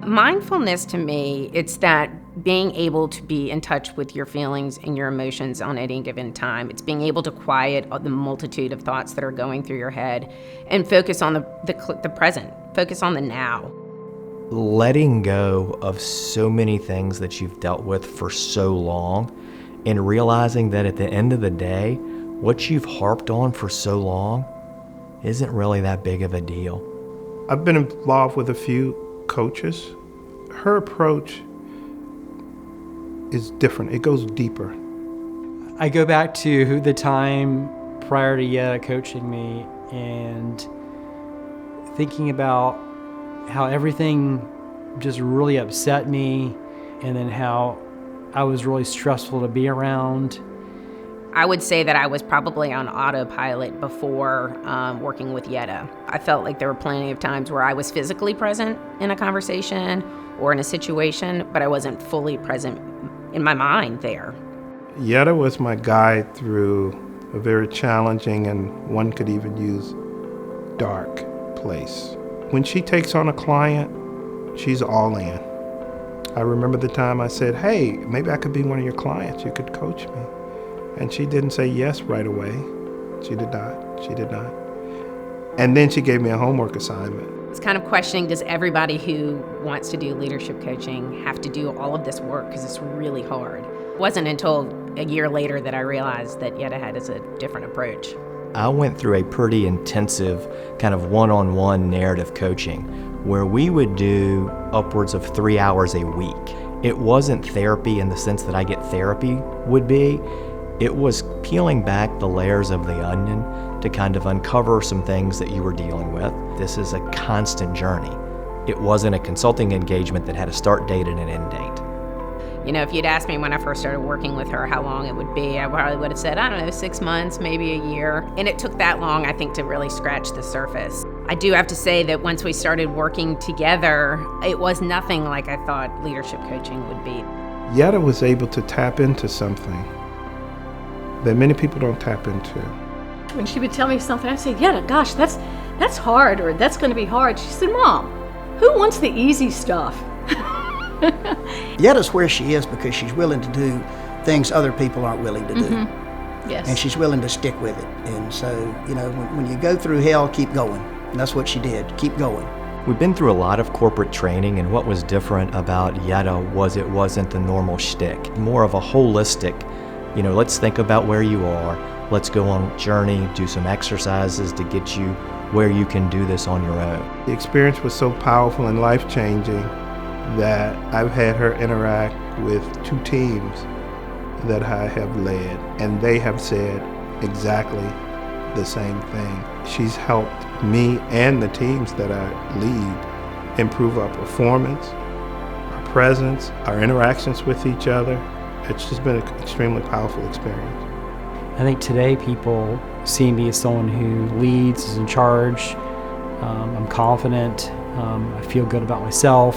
Mindfulness to me, it's that being able to be in touch with your feelings and your emotions on any given time. It's being able to quiet the multitude of thoughts that are going through your head and focus on the present, focus on the now. Letting go of so many things that you've dealt with for so long and realizing that at the end of the day, what you've harped on for so long isn't really that big of a deal. I've been involved with a few coaches. Her approach is different. It goes deeper. I go back to the time prior to Yedda coaching me and thinking about how everything just really upset me, and then how I was really stressful to be around. I would say that I was probably on autopilot before working with Yedda. I felt like there were plenty of times where I was physically present in a conversation or in a situation, but I wasn't fully present in my mind there. Yedda was my guide through a very challenging, and one could even use, dark place. When she takes on a client, she's all in. I remember the time I said, hey, maybe I could be one of your clients. You could coach me. And she didn't say yes right away. She did not. And then she gave me a homework assignment. It's kind of questioning, does everybody who wants to do leadership coaching have to do all of this work? Because it's really hard. It wasn't until a year later that I realized that Yedda had a different approach. I went through a pretty intensive kind of one-on-one narrative coaching where we would do upwards of 3 hours a week. It wasn't therapy in the sense that I get therapy would be. It was peeling back the layers of the onion to kind of uncover some things that you were dealing with. This is a constant journey. It wasn't a consulting engagement that had a start date and an end date. You know, if you'd asked me when I first started working with her how long it would be, I probably would have said, 6 months, maybe a year. And it took that long, I think, to really scratch the surface. I do have to say that once we started working together, it was nothing like I thought leadership coaching would be. Yedda was able to tap into something that many people don't tap into. When she would tell me something, I'd say, Yedda, gosh, that's hard, or that's going to be hard. She said, Mom, who wants the easy stuff? Yedda's where she is because she's willing to do things other people aren't willing to do. Yes. And she's willing to stick with it. And so, when you go through hell, keep going. And that's what she did, keep going. We've been through a lot of corporate training, and what was different about Yedda was it wasn't the normal shtick, more of a holistic, let's think about where you are, let's go on a journey, do some exercises to get you where you can do this on your own. The experience was so powerful and life-changing that I've had her interact with 2 teams that I have led, and they have said exactly the same thing. She's helped me and the teams that I lead improve our performance, our presence, our interactions with each other. It's just been an extremely powerful experience. I think today people see me as someone who leads, is in charge. I'm confident. I feel good about myself.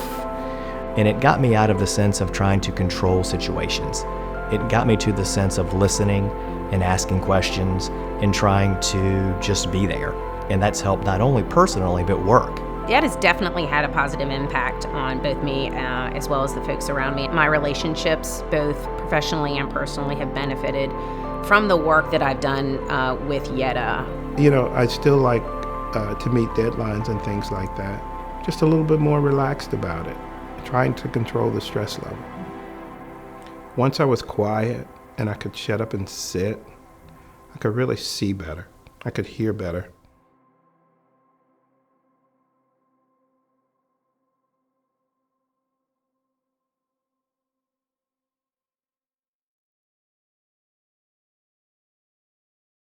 And it got me out of the sense of trying to control situations. It got me to the sense of listening and asking questions and trying to just be there. And that's helped not only personally, but work. That has definitely had a positive impact on both me as well as the folks around me. My relationships, both professionally and personally, have benefited from the work that I've done with Yedda. I still like to meet deadlines and things like that. Just a little bit more relaxed about it, trying to control the stress level. Once I was quiet and I could shut up and sit, I could really see better. I could hear better.